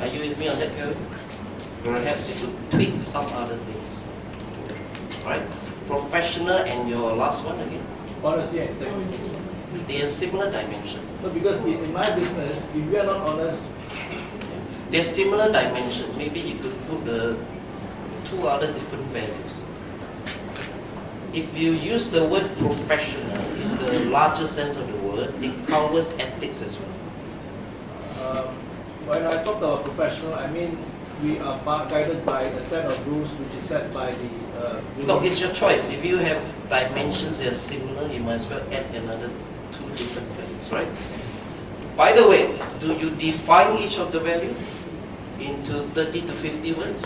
Are you with me on that, Kevin? Perhaps you could tweak some other things. Right? Professional and your last one again? Honesty and integrity. They are similar dimensions. No, because in my business, if we are not honest, They're similar dimensions. Maybe you could put two other different values. If you use the word professional in the larger sense of the word, it covers ethics as well. when I talk about professional, I mean we are guided by a set of rules which is set by the. No, it's your choice. If you have dimensions that are similar, you might as well add another two different values, right? By the way, do you define each of the value into 30 to 50 words?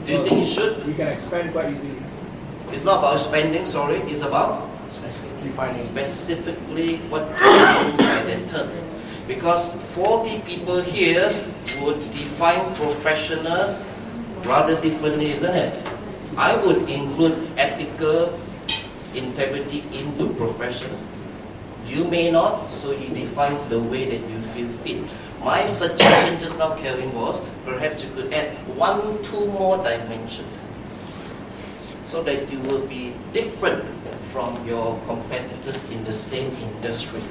Do you think you should? We can expand quite easily. It's not about spending, sorry. It's about Defining. specifically what do you mean by that term. Because 40 people here would define professional rather differently, isn't it? I would include ethical integrity into professional. You may not, so you define the way that you feel fit. My suggestion just now, Kelvin, was perhaps you could add 1, 2 more dimensions so that you will be different from your competitors in the same industry.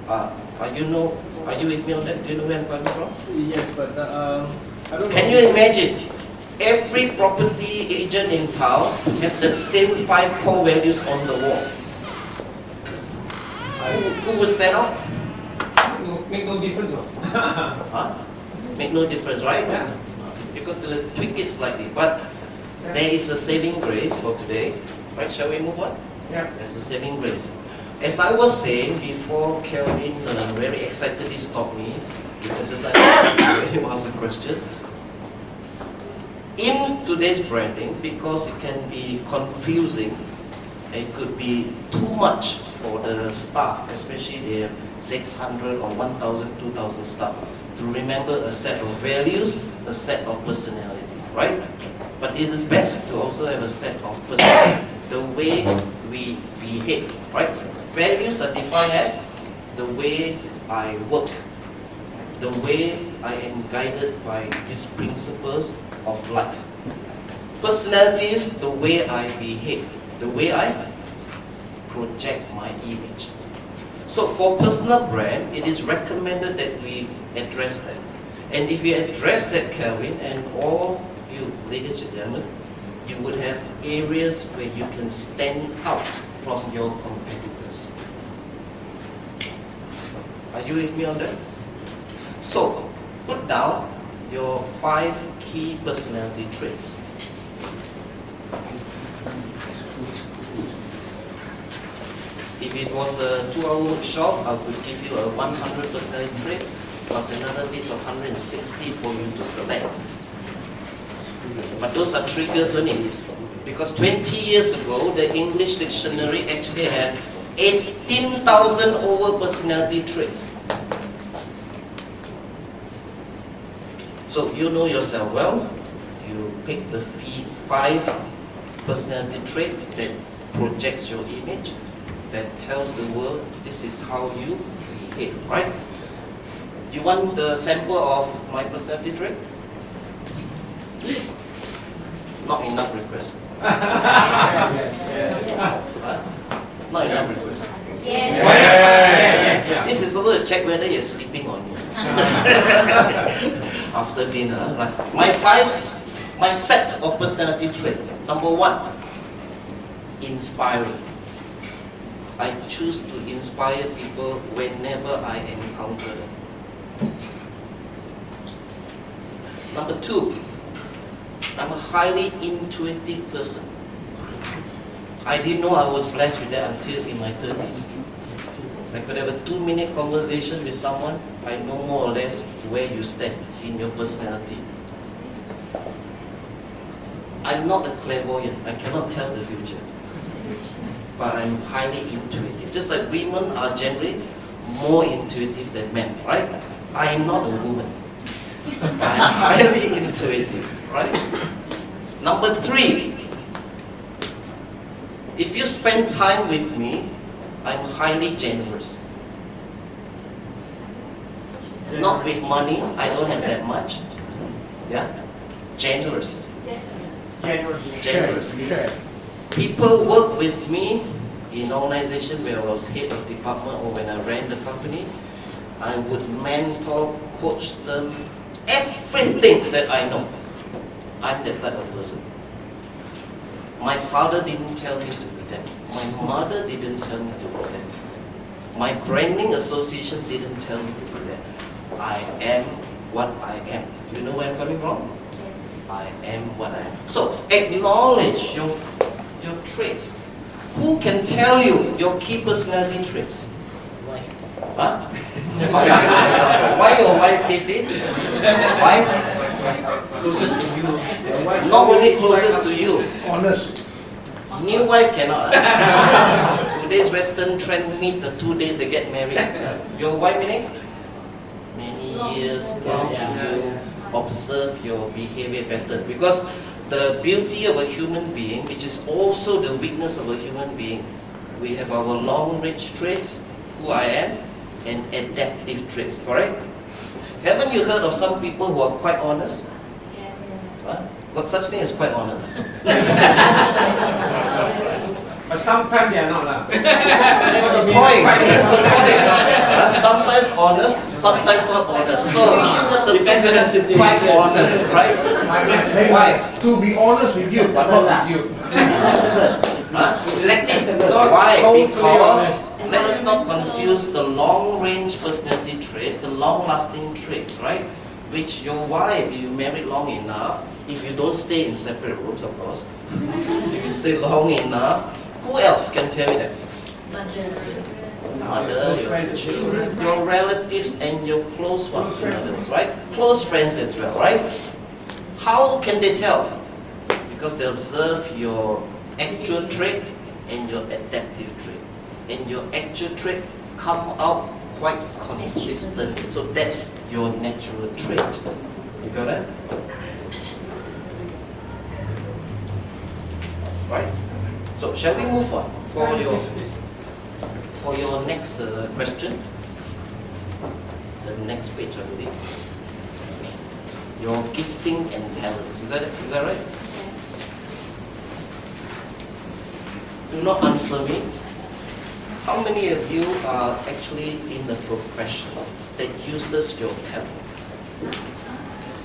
Are you with me on that? Do you know where I'm coming from? Yes, but I don't know. Can you imagine every property agent in town have the same 5 core values on the wall? Who will stand up? Make no difference. Huh? Make no difference, right? Yeah. You got to tweak it slightly. But there is a saving grace for today. Right? Shall we move on? Yeah. There's a saving grace. As I was saying before, Kelvin very excitedly stopped me because as I he asked the question. In today's branding, because it can be confusing, it could be too much for the staff, especially they have 600 or 1,000, 2,000 staff, to remember a set of values, a set of personality, right? But it is best to also have a set of personality, the way we behave, right? Values are defined as the way I work, the way I am guided by these principles of life. Personality is the way I behave, the way I project my image. So for personal brand, it is recommended that we address that. And if you address that, Kelvin, and all you ladies and gentlemen, you would have areas where you can stand out from your competitors. Are you with me on that? So, put down your 5 key personality traits. If it was a 2-hour workshop, I would give you a 100 personality traits plus another list of 160 for you to select. But those are triggers only. Because 20 years ago, the English dictionary actually had 18,000 over personality traits. So you know yourself well, you pick the 5 personality traits that projects your image, that tells the world this is how you behave, right? Do you want the sample of my personality trait? Please. Not enough requests. Huh? Not enough requests. Yes. This is also to check whether you're sleeping on me. After dinner, right? My set of personality traits. Number 1, inspiring. I choose to inspire people whenever I encounter them. Number 2, I'm a highly intuitive person. I didn't know I was blessed with that until in my 30s. I could have a 2-minute conversation with someone, I know more or less where you stand in your personality. I'm not a clairvoyant, I cannot tell the future. But I'm highly intuitive. Just like women are generally more intuitive than men, right? I am not a woman. I'm highly intuitive, right? Number 3, if you spend time with me, I'm highly generous. Not with money, I don't have that much. Yeah? Generous. Generous. People work with me in organization where I was head of department or when I ran the company. I would mentor, coach them, everything that I know. I'm that type of person. My father didn't tell me to be that. My mother didn't tell me to be that. My branding association didn't tell me to be that. I am what I am. Do you know where I'm coming from? Yes. I am what I am. So acknowledge your traits. Who can tell you your key personality traits? Huh? Why your wife, Casey? Why? Closest to you. Not only closest to you. Honest. New wife cannot. Today's Western trend meet the 2 days they get married. Your wife meaning? Many years close to you. Observe your behavior pattern. Because the beauty of a human being, which is also the weakness of a human being, we have our long-range traits, who I am, and adaptive traits, correct? Haven't you heard of some people who are quite honest? Yes. Huh? Got such thing as quite honest? But sometimes they are not lah. That's the point. That's the point. Sometimes honest, sometimes not honest. So the Depends on the situation. quite honest, right? Why? To be honest with you, but not with you. Huh? Selective. Not Why? totally Because honest. let us not confuse the long-range personality traits, the long-lasting traits, right? Which your wife, if you married long enough, if you don't stay in separate rooms, of course, if you stay long enough, who else can tell you that? Mother, your children, your relatives, and your close ones, in other words, right? Close friends as well, right? How can they tell? Because they observe your actual trait and your adaptive trait. And your actual trait come out quite consistently. So that's your natural trait. You got that? Right? So shall we move on for your next question? The next page, I believe. Your gifting and talents. Is that right? Do not answer me. How many of you are actually in the profession that uses your talent?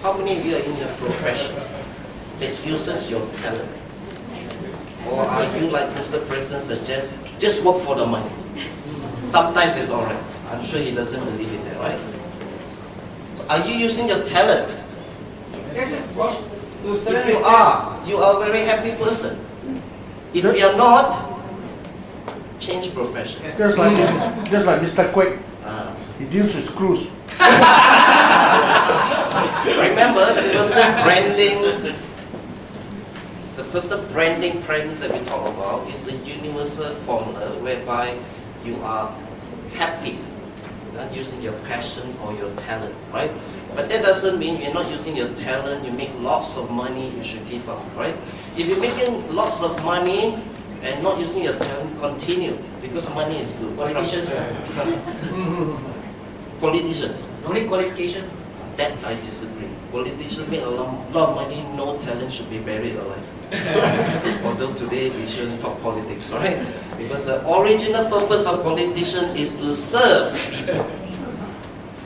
How many of you are in the profession that uses your talent? Or are you like Mr. President suggests, just work for the money? Sometimes it's alright. I'm sure he doesn't believe in that, right? So are you using your talent? If you are a very happy person. If you are not, change profession. Just like Mr. Quake, Ah. he deals with screws. Remember the personal branding premise that we talk about is a universal formula whereby you are happy using your passion or your talent, right? But that doesn't mean you're not using your talent, you make lots of money, you should give up, right? If you're making lots of money and not using your talent, continue, because money is good. Qualifications. Politicians. Only qualification. That I disagree. Politicians make a lot of money, no talent should be buried alive. Although today we shouldn't talk politics, right? Because the original purpose of politicians is to serve people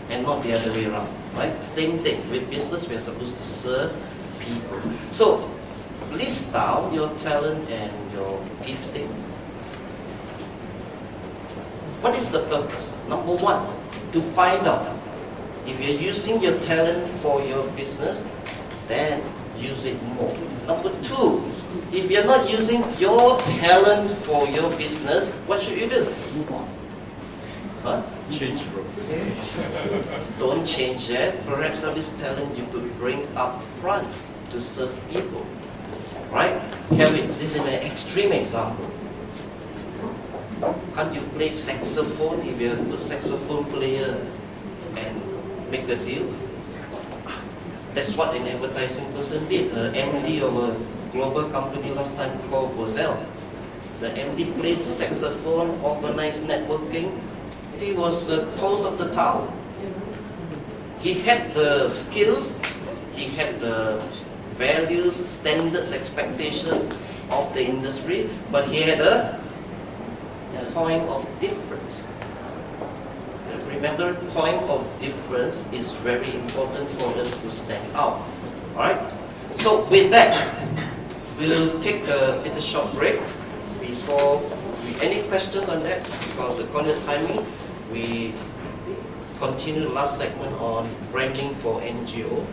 and not the other way around, right? Same thing. With business, we are supposed to serve people. So, list down your talent and your gifting. What is the purpose? Number one, to find out if you're using your talent for your business, then use it more. Number two, if you're not using your talent for your business, what should you do? Move on. Huh? Change profession. Don't change that. Perhaps some of this talent you could bring up front to serve people. Right? Kevin, this is an extreme example. Can't you play saxophone if you're a good saxophone player and make a deal? That's what an advertising person did. MD of a global company last time called Bozell. The MD plays saxophone, organized networking. He was the toast of the town. he had the skills, he had the values, standards, expectation of the industry, but he had a point of difference. Remember, point of difference is very important for us to stand out. Alright? So with that, we'll take a little short break before any questions on that? Because according to timing, we continue the last segment on branding for NGO.